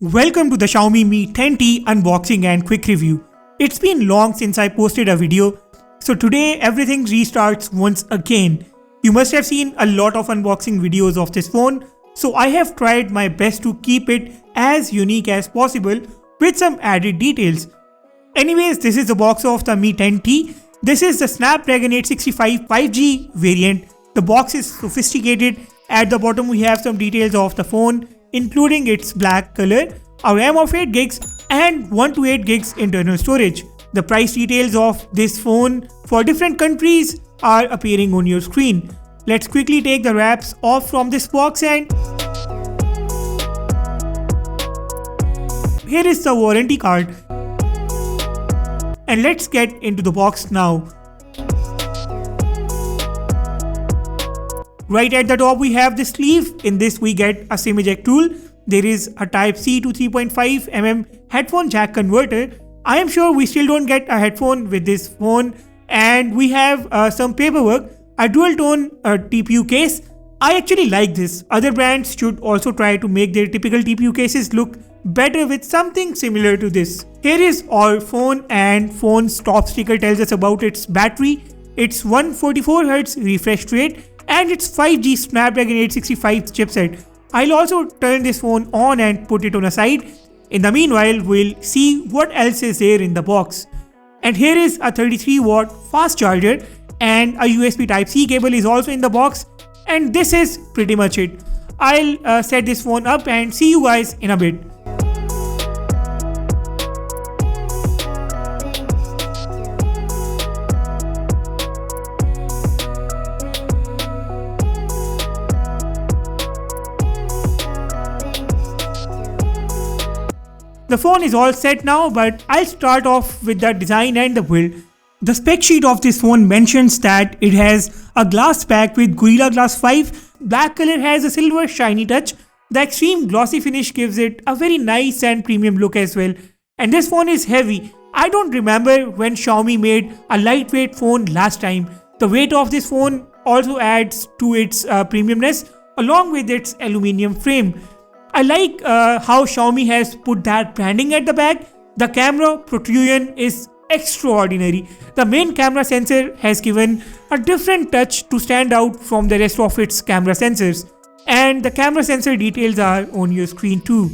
Welcome to the Xiaomi Mi 10T unboxing and quick review. It's been long since I posted a video, so today everything restarts once again. You must have seen a lot of unboxing videos of this phone, so I have tried my best to keep it as unique as possible with some added details. Anyways, this is the box of the Mi 10T. This is the Snapdragon 865 5G variant. The box is sophisticated. At the bottom we have some details of the phone, including its black color, a RAM of 8GB and 128GB internal storage. The price details of this phone for different countries are appearing on your screen. Let's quickly take the wraps off from this box, and here is the warranty card. And let's get into the box now. Right at the top we have the sleeve. In this we get a SIM eject tool. There is a Type-C to 3.5mm headphone jack converter. I am sure we still don't get a headphone with this phone. And we have some paperwork, a dual tone TPU case. I actually like this. Other brands should also try to make their typical TPU cases look better with something similar to this. Here is our phone, and phone's top sticker tells us about its battery, its 144Hz refresh rate, and its 5G Snapdragon 865 chipset. I'll also turn this phone on and put it on a side. In the meanwhile, we'll see what else is there in the box. And here is a 33-watt fast charger, and a USB Type-C cable is also in the box. And this is pretty much it. I'll set this phone up and see you guys in a bit. The phone is all set now, but I'll start off with the design and the build. The spec sheet of this phone mentions that it has a glass back with Gorilla Glass 5. Black color has a silver shiny touch. The extreme glossy finish gives it a very nice and premium look as well. And this phone is heavy. I don't remember when Xiaomi made a lightweight phone last time. The weight of this phone also adds to its premiumness along with its aluminium frame. I like how Xiaomi has put that branding at the back. The camera protrusion is extraordinary. The main camera sensor has given a different touch to stand out from the rest of its camera sensors. And the camera sensor details are on your screen too.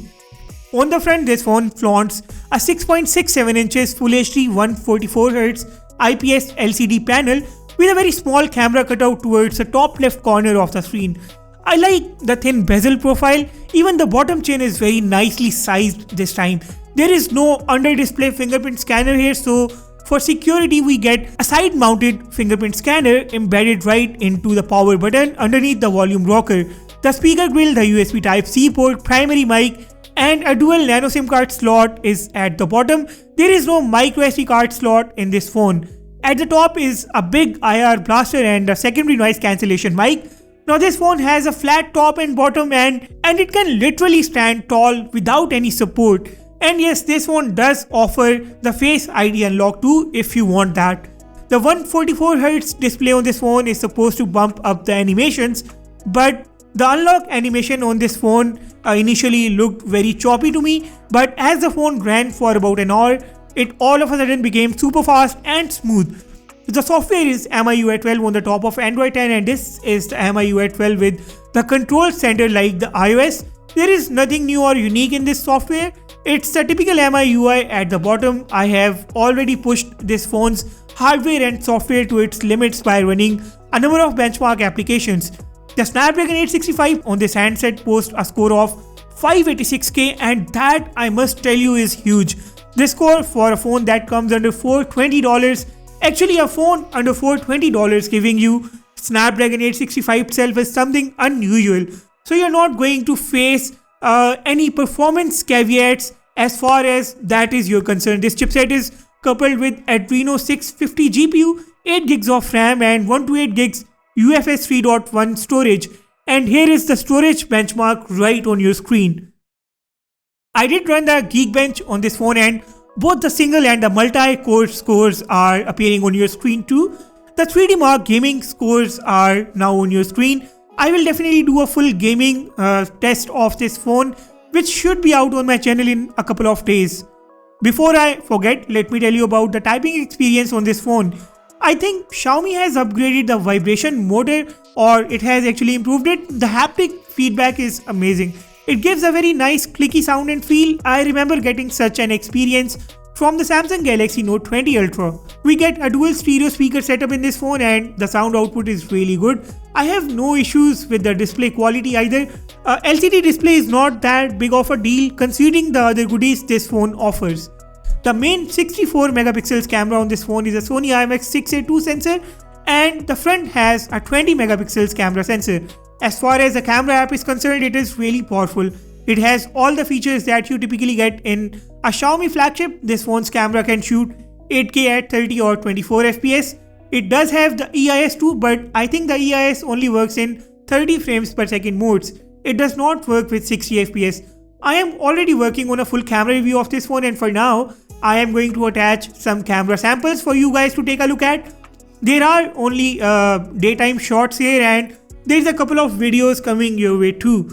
On the front, this phone flaunts a 6.67 inches Full HD 144Hz IPS LCD panel with a very small camera cutout towards the top left corner of the screen. I like the thin bezel profile. Even the bottom chin is very nicely sized this time. There is no under display fingerprint scanner here, so for security we get a side mounted fingerprint scanner embedded right into the power button underneath the volume rocker. The speaker grill, the USB Type-C port, primary mic, and a dual nano SIM card slot is at the bottom. There is no micro SD card slot in this phone. At the top is a big IR blaster and a secondary noise cancellation mic. Now this phone has a flat top and bottom and it can literally stand tall without any support. And yes, this phone does offer the Face ID unlock too if you want that. The 144Hz display on this phone is supposed to bump up the animations, but the unlock animation on this phone initially looked very choppy to me, but as the phone ran for about an hour, it all of a sudden became super fast and smooth. The software is MIUI 12 on the top of Android 10, and this is the MIUI 12 with the control center like the iOS. There is nothing new or unique in this software. It's the typical MIUI at the bottom. I have already pushed this phone's hardware and software to its limits by running a number of benchmark applications. The Snapdragon 865 on this handset posts a score of 586K, and that I must tell you is huge. This score for a phone that comes under $420. Actually, a phone under $420 giving you Snapdragon 865 itself is something unusual. So you're not going to face any performance caveats as far as that is your concern. This chipset is coupled with Adreno 650 GPU, 8GB of RAM and 128GB UFS 3.1 storage. And here is the storage benchmark right on your screen. I did run the Geekbench on this phone, and both the single and the multi-core scores are appearing on your screen too. The 3D Mark gaming scores are now on your screen. I will definitely do a full gaming test of this phone which should be out on my channel in a couple of days. Before I forget, let me tell you about the typing experience on this phone. I think Xiaomi has upgraded the vibration motor, or it has actually improved it. The haptic feedback is amazing. It gives a very nice clicky sound and feel. I remember getting such an experience from the Samsung Galaxy Note 20 Ultra. We get a dual stereo speaker setup in this phone and the sound output is really good. I have no issues with the display quality either. LCD display is not that big of a deal considering the other goodies this phone offers. The main 64 megapixels camera on this phone is a Sony IMX682 sensor, and the front has a 20 megapixels camera sensor. As far as the camera app is concerned, it is really powerful. It has all the features that you typically get in a Xiaomi flagship. This phone's camera can shoot 8K at 30 or 24 FPS. It does have the EIS too, but I think the EIS only works in 30 frames per second modes. It does not work with 60 FPS. I am already working on a full camera review of this phone, and for now, I am going to attach some camera samples for you guys to take a look at. There are only daytime shots here, and there's a couple of videos coming your way too.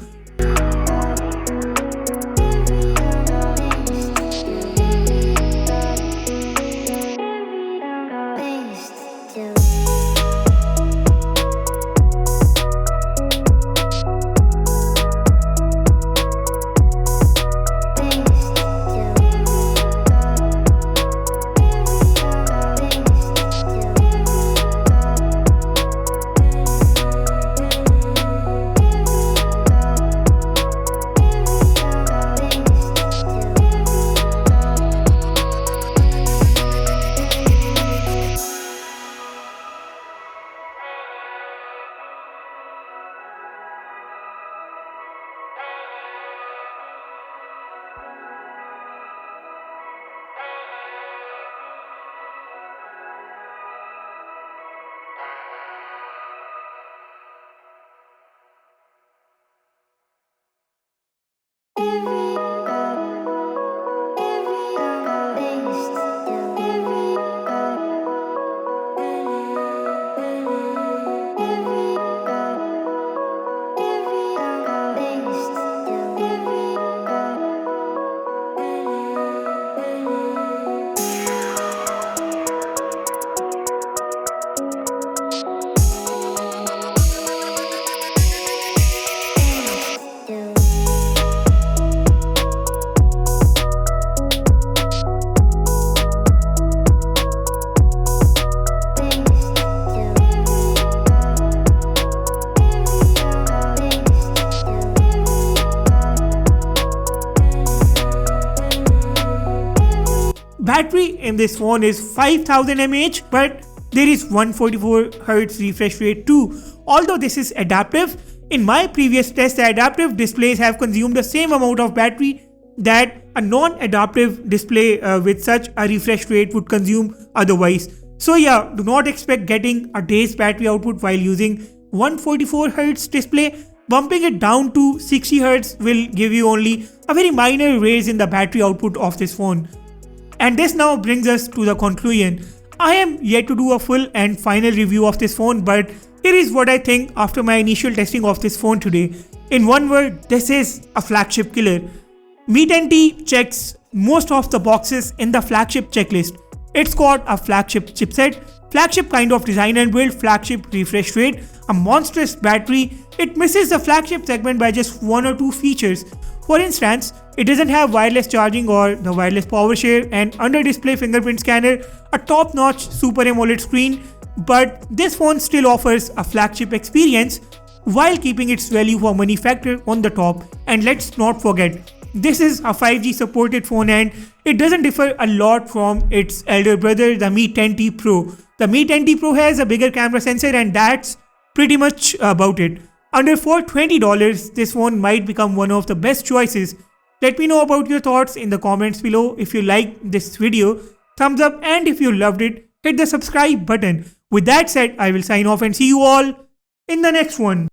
Battery in this phone is 5000 mAh, but there is 144Hz refresh rate too. Although this is adaptive, in my previous test, the adaptive displays have consumed the same amount of battery that a non-adaptive display with such a refresh rate would consume otherwise. So yeah, do not expect getting a day's battery output while using 144Hz display. Bumping it down to 60Hz will give you only a very minor raise in the battery output of this phone. And this now brings us to the conclusion. I am yet to do a full and final review of this phone, but here is what I think after my initial testing of this phone today. In one word, this is a flagship killer. Mi 10T checks most of the boxes in the flagship checklist. It's got a flagship chipset, flagship kind of design and build, flagship refresh rate, a monstrous battery. It misses the flagship segment by just one or two features. For instance, it doesn't have wireless charging or the wireless power share, and under-display fingerprint scanner, a top-notch Super AMOLED screen, but this phone still offers a flagship experience while keeping its value for money factor on the top. And let's not forget, this is a 5G supported phone and it doesn't differ a lot from its elder brother, the Mi 10T Pro. The Mi 10T Pro has a bigger camera sensor and that's pretty much about it. Under $420, this phone might become one of the best choices. Let me know about your thoughts in the comments below. If you liked this video, thumbs up, and if you loved it, hit the subscribe button. With that said, I will sign off and see you all in the next one.